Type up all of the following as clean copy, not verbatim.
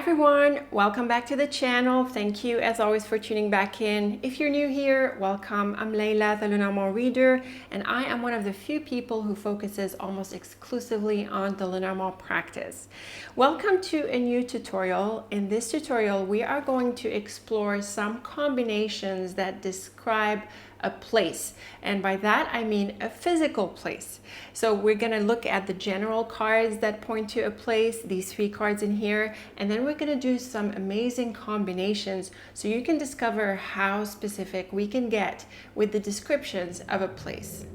everyone, welcome back to the channel. Thank you as always for tuning back in. If you're new here, welcome. I'm Layla, the Lenormand reader, and I am one of the few people who focuses almost exclusively on the Lenormand practice. Welcome to a new tutorial. In this tutorial, we are going to explore some combinations that describe a place, and by that I mean a physical place. So we're going to look at the general cards that point to a place, these three cards in here, and then we're going to do some amazing combinations so you can discover how specific we can get with the descriptions of a place.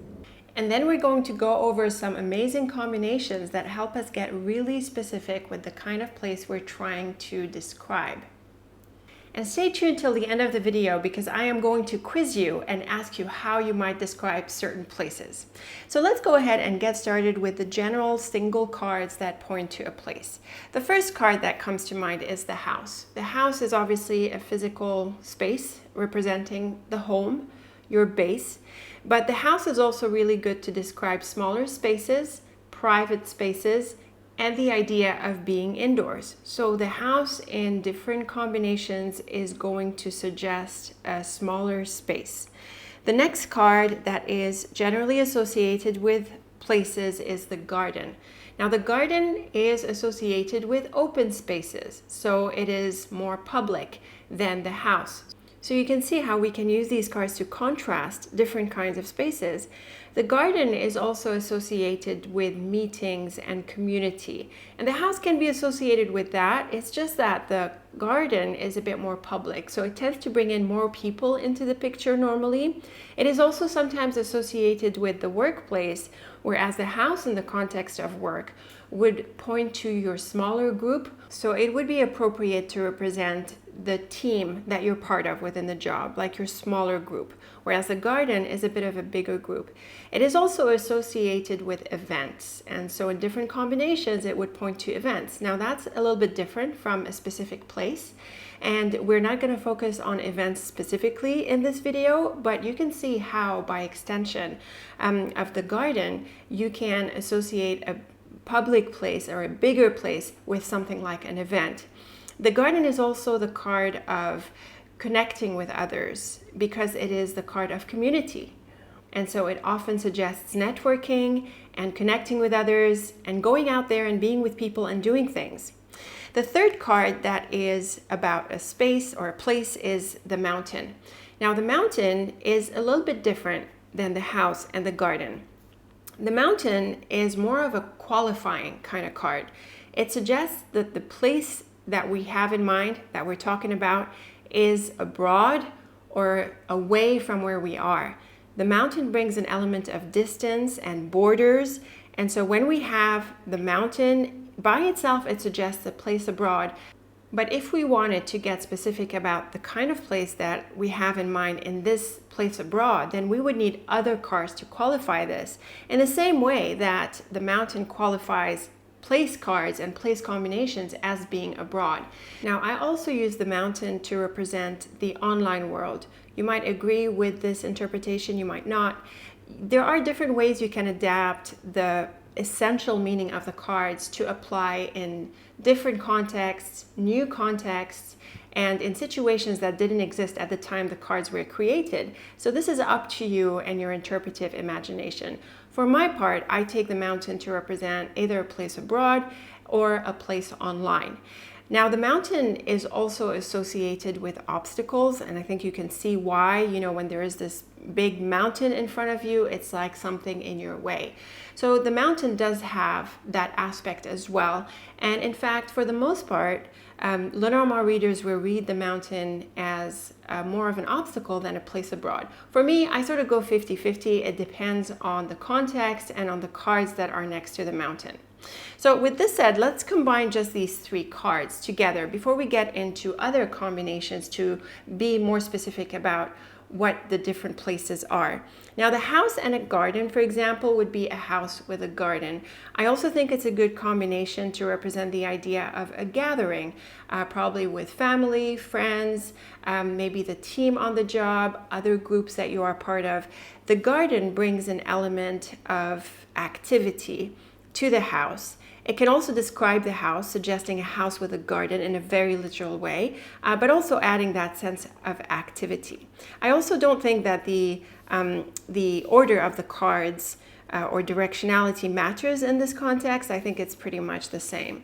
And then we're going to go over some amazing combinations that help us get really specific with the kind of place we're trying to describe. And stay tuned till the end of the video because I am going to quiz you and ask you how you might describe certain places. So let's go ahead and get started with the general single cards that point to a place. The first card that comes to mind is the house. The house is obviously a physical space representing the home, your base, but the house is also really good to describe smaller spaces, private spaces, and the idea of being indoors. So the house in different combinations is going to suggest a smaller space. The next card that is generally associated with places is the garden. Now the garden is associated with open spaces, so it is more public than the house. So you can see how we can use these cards to contrast different kinds of spaces. The garden is also associated with meetings and community, and the house can be associated with that. It's just that the garden is a bit more public, so it tends to bring in more people into the picture normally. It is also sometimes associated with the workplace, whereas the house in the context of work would point to your smaller group, so it would be appropriate to represent the team that you're part of within the job, like your smaller group, whereas the garden is a bit of a bigger group. It is also associated with events, and so in different combinations it would point to events. Now that's a little bit different from a specific place, and we're not going to focus on events specifically in this video, but you can see how by extension of the garden you can associate a public place or a bigger place with something like an event. The garden is also the card of connecting with others because it is the card of community. And so it often suggests networking and connecting with others and going out there and being with people and doing things. The third card that is about a space or a place is the mountain. Now the mountain is a little bit different than the house and the garden. The mountain is more of a qualifying kind of card. It suggests that the place that we have in mind, that we're talking about, is abroad or away from where we are. The mountain brings an element of distance and borders, and so when we have the mountain by itself, it suggests a place abroad. But if we wanted to get specific about the kind of place that we have in mind in this place abroad, then we would need other cards to qualify this, in the same way that the mountain qualifies place cards and place combinations as being abroad. Now, I also use the mountain to represent the online world. You might agree with this interpretation, you might not. There are different ways you can adapt the essential meaning of the cards to apply in different contexts, new contexts, and in situations that didn't exist at the time the cards were created. So this is up to you and your interpretive imagination. For my part, I take the mountain to represent either a place abroad or a place online. Now the mountain is also associated with obstacles, and I think you can see why. You know, when there is this big mountain in front of you, it's like something in your way. So the mountain does have that aspect as well. And in fact, for the most part, Lenormand readers will read the mountain as more of an obstacle than a place abroad. For me, I sort of go 50-50. It depends on the context and on the cards that are next to the mountain. So with this said, let's combine just these three cards together before we get into other combinations to be more specific about what the different places are. Now the house and a garden, for example, would be a house with a garden. I also think it's a good combination to represent the idea of a gathering, probably with family, friends, maybe the team on the job, other groups that you are part of. The garden brings an element of activity to the house, It can also describe the house, suggesting a house with a garden in a very literal way, but also adding that sense of activity. I also don't think that the order of the cards or directionality matters in this context. I think it's pretty much the same.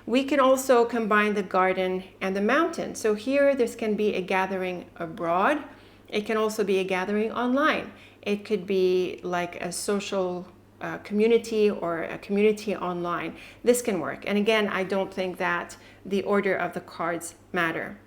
We can also combine the garden and the mountain. So here, this can be a gathering abroad. It can also be a gathering online. It could be like a social community or a community online. This can work. And again, I don't think that the order of the cards matter.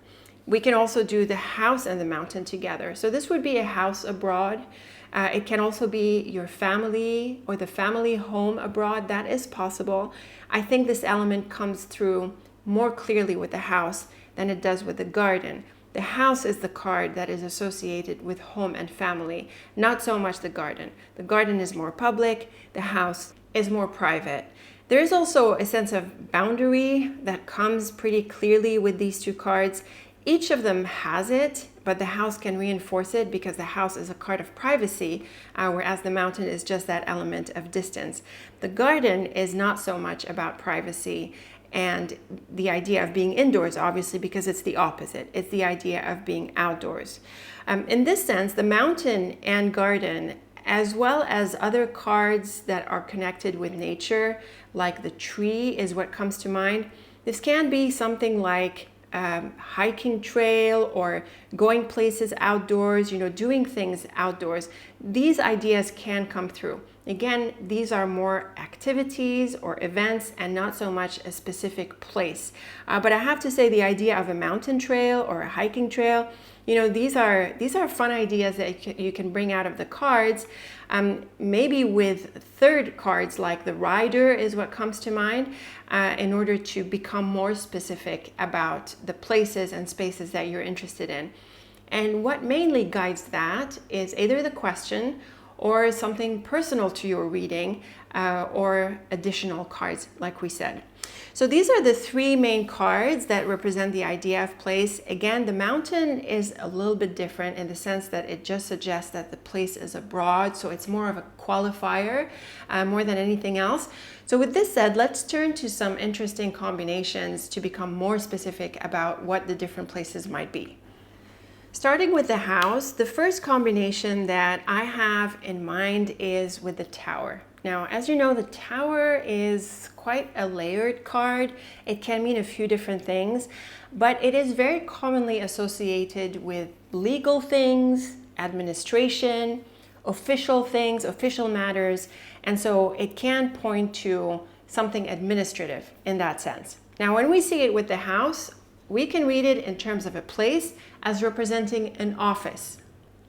We can also do the house and the mountain together. So this would be a house abroad. It can also be your family or the family home abroad. That is possible. I think this element comes through more clearly with the house than it does with the garden. The house is the card that is associated with home and family, not so much the garden. The garden is more public, the house is more private. There is also a sense of boundary that comes pretty clearly with these two cards. Each of them has it, but the house can reinforce it because the house is a card of privacy, whereas the mountain is just that element of distance. The garden is not so much about privacy and the idea of being indoors, obviously, because it's the opposite. It's the idea of being outdoors. In this sense, the mountain and garden, as well as other cards that are connected with nature, like the tree is what comes to mind. This can be something like hiking trail or going places outdoors, doing things outdoors. These ideas can come through. Again, these are more activities or events and not so much a specific place. But I have to say the idea of a mountain trail or a hiking trail, these are fun ideas that you can bring out of the cards. Maybe with third cards like the rider is what comes to mind in order to become more specific about the places and spaces that you're interested in. And what mainly guides that is either the question or something personal to your reading or additional cards, like we said. So these are the three main cards that represent the idea of place. Again, the mountain is a little bit different in the sense that it just suggests that the place is abroad, so it's more of a qualifier more than anything else. So with this said, let's turn to some interesting combinations to become more specific about what the different places might be. Starting with the house, the first combination that I have in mind is with the tower. Now, as you know, the tower is quite a layered card. It can mean a few different things, but it is very commonly associated with legal things, administration, official things, official matters, and so it can point to something administrative in that sense. Now, when we see it with the house, we can read it in terms of a place as representing an office.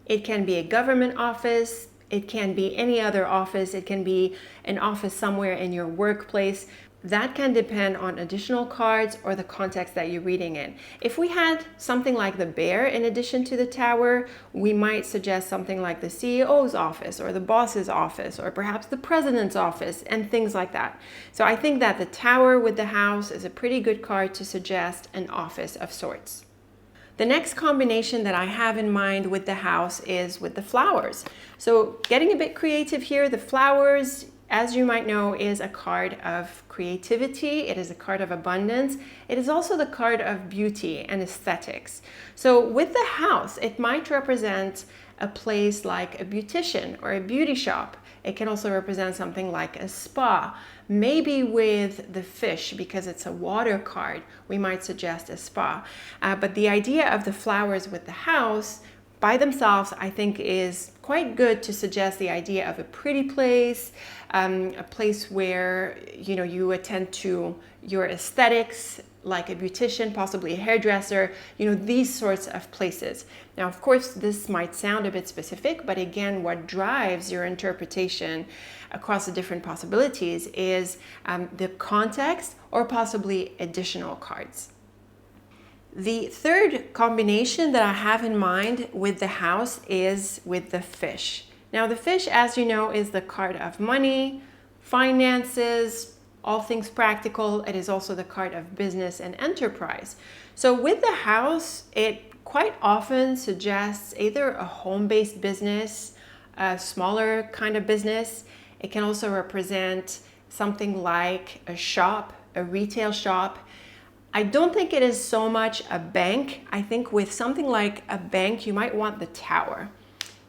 It can be a government office, it can be any other office, it can be an office somewhere in your workplace. That can depend on additional cards or the context that you're reading in. If we had something like the bear in addition to the tower, we might suggest something like the CEO's office or the boss's office or perhaps the president's office and things like that. So I think that the tower with the house is a pretty good card to suggest an office of sorts. The next combination that I have in mind with the house is with the flowers. So getting a bit creative here, the flowers, as you might know, is a card of creativity. It is a card of abundance. It is also the card of beauty and aesthetics. So with the house, it might represent a place like a beautician or a beauty shop. It can also represent something like a spa. Maybe with the fish, because it's a water card, we might suggest a spa. But the idea of the flowers with the house by themselves, I think, is quite good to suggest the idea of a pretty place, a place where you attend to your aesthetics, like a beautician, possibly a hairdresser, these sorts of places. Now, of course, this might sound a bit specific, but again, what drives your interpretation across the different possibilities is the context or possibly additional cards. The third combination that I have in mind with the house is with the fish. Now, the fish, as you know, is the card of money, finances, all things practical. It is also the card of business and enterprise. So with the house, it quite often suggests either a home-based business, a smaller kind of business. It can also represent something like a shop, a retail shop. I don't think it is so much a bank. I think with something like a bank, you might want the tower.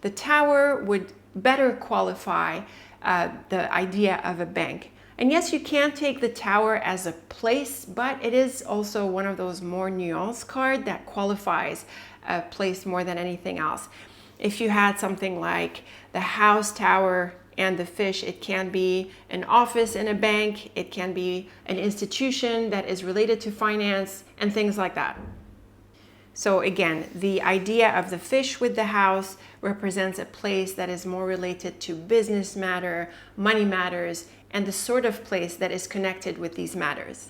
The tower would better qualify the idea of a bank. And yes, you can take the tower as a place, but it is also one of those more nuanced cards that qualifies a place more than anything else. If you had something like the house tower and the fish, it can be an office in a bank, it can be an institution that is related to finance and things like that. So again, the idea of the fish with the house represents a place that is more related to business matter, money matters, and the sort of place that is connected with these matters.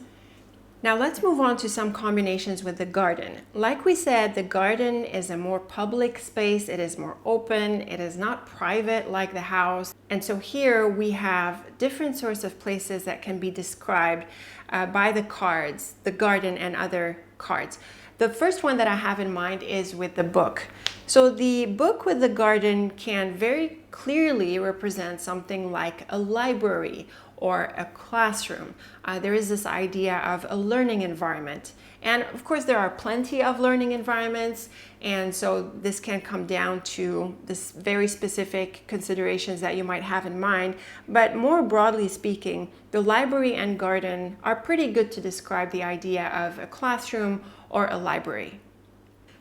Now let's move on to some combinations with the garden. Like we said, the garden is a more public space. It is more open. It is not private like the house. And so here we have different sorts of places that can be described by the cards, the garden and other cards. The first one that I have in mind is with the book. So the book with the garden can very clearly represent something like a library or a classroom. There is this idea of a learning environment. And of course, there are plenty of learning environments. And so this can come down to this very specific considerations that you might have in mind. But more broadly speaking, the library and garden are pretty good to describe the idea of a classroom or a library.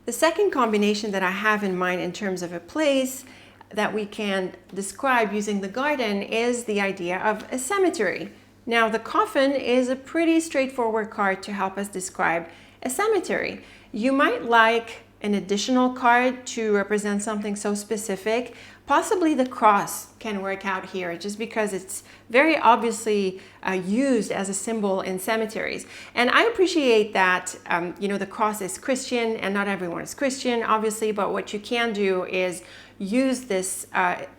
The second combination that I have in mind in terms of a place that we can describe using the garden is the idea of a cemetery. Now, the coffin is a pretty straightforward card to help us describe a cemetery. You might like an additional card to represent something so specific. Possibly the cross can work out here just because it's very obviously used as a symbol in cemeteries. And I appreciate that, the cross is Christian and not everyone is Christian, obviously, but what you can do is use this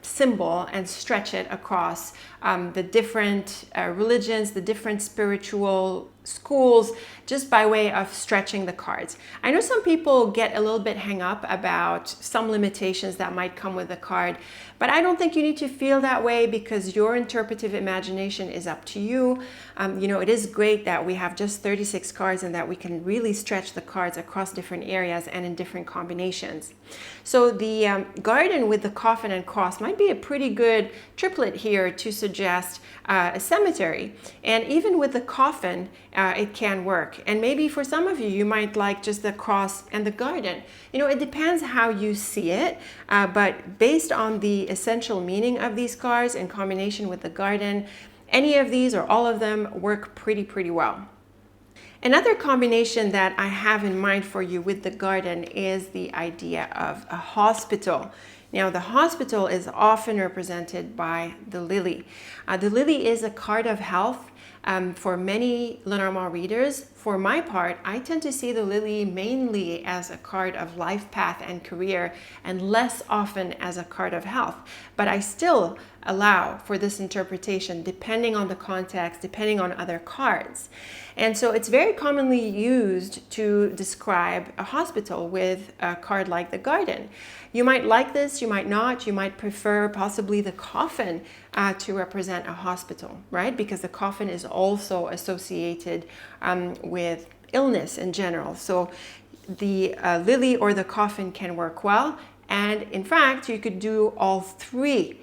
symbol and stretch it across the different religions, the different spiritual schools, just by way of stretching the cards. I know some people get a little bit hung up about some limitations that might come with the card, but I don't think you need to feel that way because your interpretive imagination is up to you. It is great that we have just 36 cards and that we can really stretch the cards across different areas and in different combinations. So the garden with the coffin and cross might be a pretty good triplet here to suggest a cemetery. And even with the coffin, it can work. And maybe for some of you, you might like just the cross and the garden. It depends how you see it, but based on the essential meaning of these cards in combination with the garden, any of these or all of them work pretty well. Another combination that I have in mind for you with the garden is the idea of a hospital. Now, the hospital is often represented by the lily. The lily is a card of health for many Lenormand readers. For my part, I tend to see the lily mainly as a card of life path and career and less often as a card of health. But I still allow for this interpretation depending on the context, depending on other cards. And so it's very commonly used to describe a hospital with a card like the garden. You might like this, you might not, you might prefer possibly the coffin to represent a hospital, right? Because the coffin is also associated with illness in general. So the lily or the coffin can work well. And in fact, you could do all three.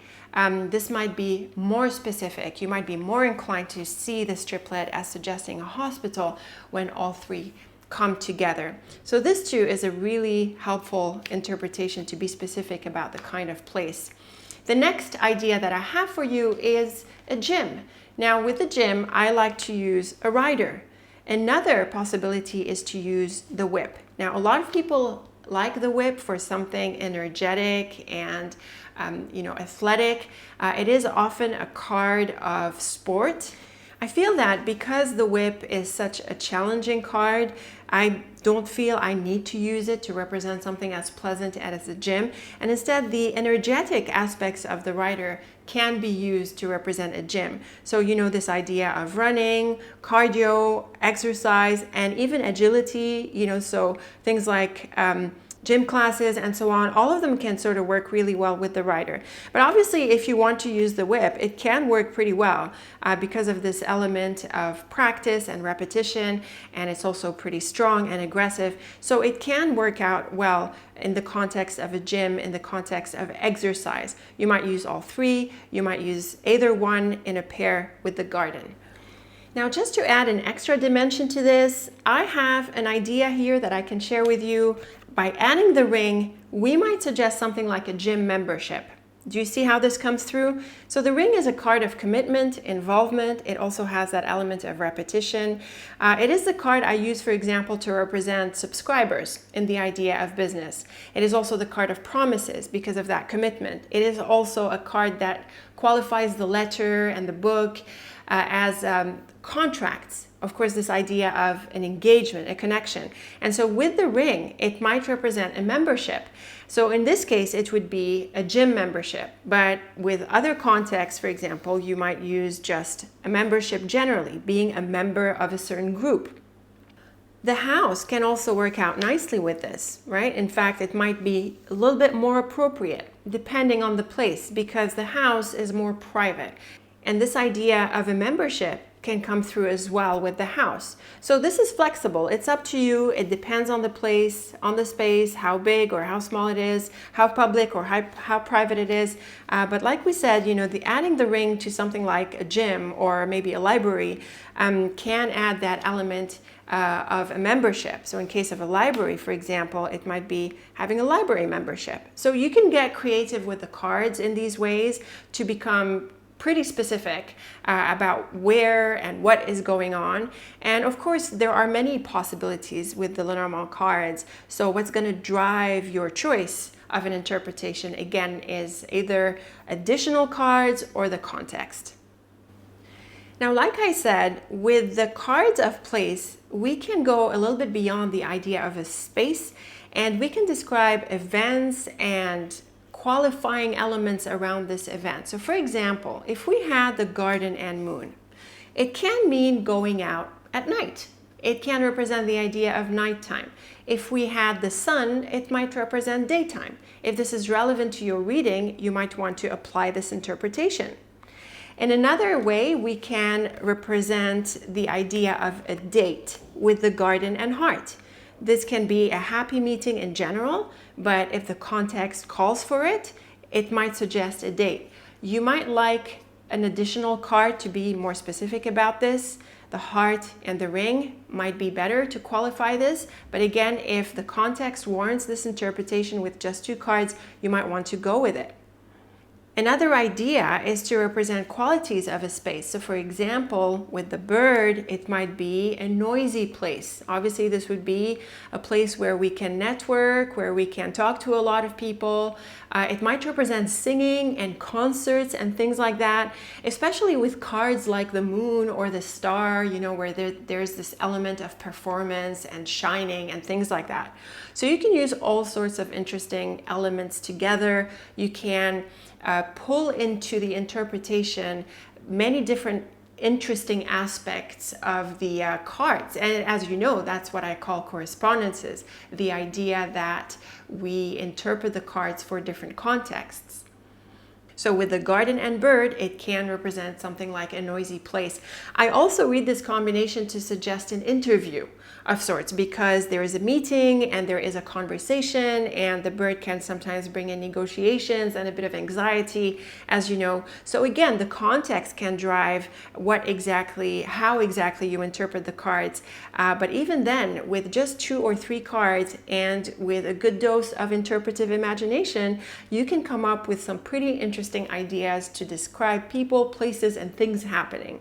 This might be more specific. You might be more inclined to see this triplet as suggesting a hospital when all three come together. So this too is a really helpful interpretation to be specific about the kind of place. The next idea that I have for you is a gym. Now with the gym, I like to use a rider. Another possibility is to use the whip. Now a lot of people like the whip for something energetic and athletic. It is often a card of sport. I feel that because the whip is such a challenging card, I don't feel I need to use it to represent something as pleasant as a gym. And instead, the energetic aspects of the rider can be used to represent a gym. So, this idea of running, cardio, exercise, and even agility, so things like gym classes and so on, all of them can sort of work really well with the rider. But obviously, if you want to use the whip, it can work pretty well because of this element of practice and repetition, and it's also pretty strong and aggressive. So it can work out well in the context of a gym, in the context of exercise. You might use all three, you might use either one in a pair with the garden. Now, just to add an extra dimension to this, I have an idea here that I can share with you. By adding the ring, we might suggest something like a gym membership. Do you see how this comes through? So the ring is a card of commitment, involvement. It also has that element of repetition. It is the card I use, for example, to represent subscribers in the idea of business. It is also the card of promises because of that commitment. It is also a card that qualifies the letter and the book as contracts. Of course, this idea of an engagement, a connection. And so with the ring, it might represent a membership. So in this case, it would be a gym membership. But with other contexts, for example, you might use just a membership generally, being a member of a certain group. The house can also work out nicely with this, right? In fact, it might be a little bit more appropriate depending on the place because the house is more private. And this idea of a membership can come through as well with the house. So this is flexible. It's up to you. It depends on the place, on the space, how big or how small it is, how public or how private it is. But like we said, adding the ring to something like a gym or maybe a library can add that element of a membership. So in case of a library, for example, it might be having a library membership. So you can get creative with the cards in these ways to become pretty specific about where and what is going on. And of course, there are many possibilities with the Lenormand cards. So what's going to drive your choice of an interpretation, again, is either additional cards or the context. Now, like I said, with the cards of place, we can go a little bit beyond the idea of a space, and we can describe events and qualifying elements around this event. So for example, if we had the garden and moon, it can mean going out at night. It can represent the idea of nighttime. If we had the sun, it might represent daytime. If this is relevant to your reading, you might want to apply this interpretation. In another way, we can represent the idea of a date with the garden and heart. This can be a happy meeting in general, but if the context calls for it, it might suggest a date. You might like an additional card to be more specific about this. The heart and the ring might be better to qualify this, but again, if the context warrants this interpretation with just 2 cards, you might want to go with it. Another idea is to represent qualities of a space. So for example, with the bird, it might be a noisy place. Obviously, this would be a place where we can network, where we can talk to a lot of people. It might represent singing and concerts and things like that, especially with cards like the moon or the star, where there's this element of performance and shining and things like that. So you can use all sorts of interesting elements together. You can pull into the interpretation many different interesting aspects of the cards. And as you know, that's what I call correspondences, the idea that we interpret the cards for different contexts. So with the garden and bird, it can represent something like a noisy place. I also read this combination to suggest an interview of sorts because there is a meeting and there is a conversation, and the bird can sometimes bring in negotiations and a bit of anxiety, as you know. So again, the context can drive how exactly you interpret the cards. But even then, with just 2 or 3 cards and with a good dose of interpretive imagination, you can come up with some pretty interesting ideas to describe people, places, and things happening.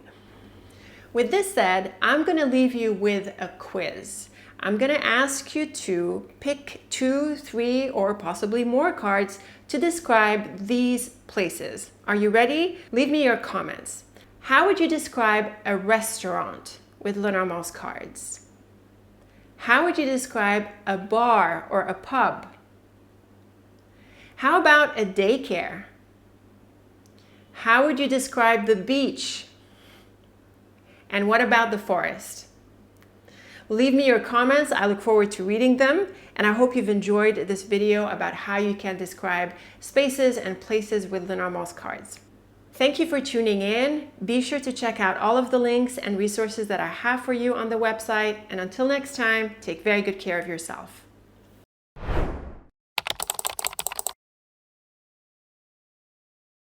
With this said, I'm going to leave you with a quiz. I'm going to ask you to pick 2, 3, or possibly more cards to describe these places. Are you ready? Leave me your comments. How would you describe a restaurant with Lenormand's cards? How would you describe a bar or a pub? How about a daycare? How would you describe the beach? And what about the forest? Leave me your comments. I look forward to reading them. And I hope you've enjoyed this video about how you can describe spaces and places with Lenormand's cards. Thank you for tuning in. Be sure to check out all of the links and resources that I have for you on the website. And until next time, take very good care of yourself.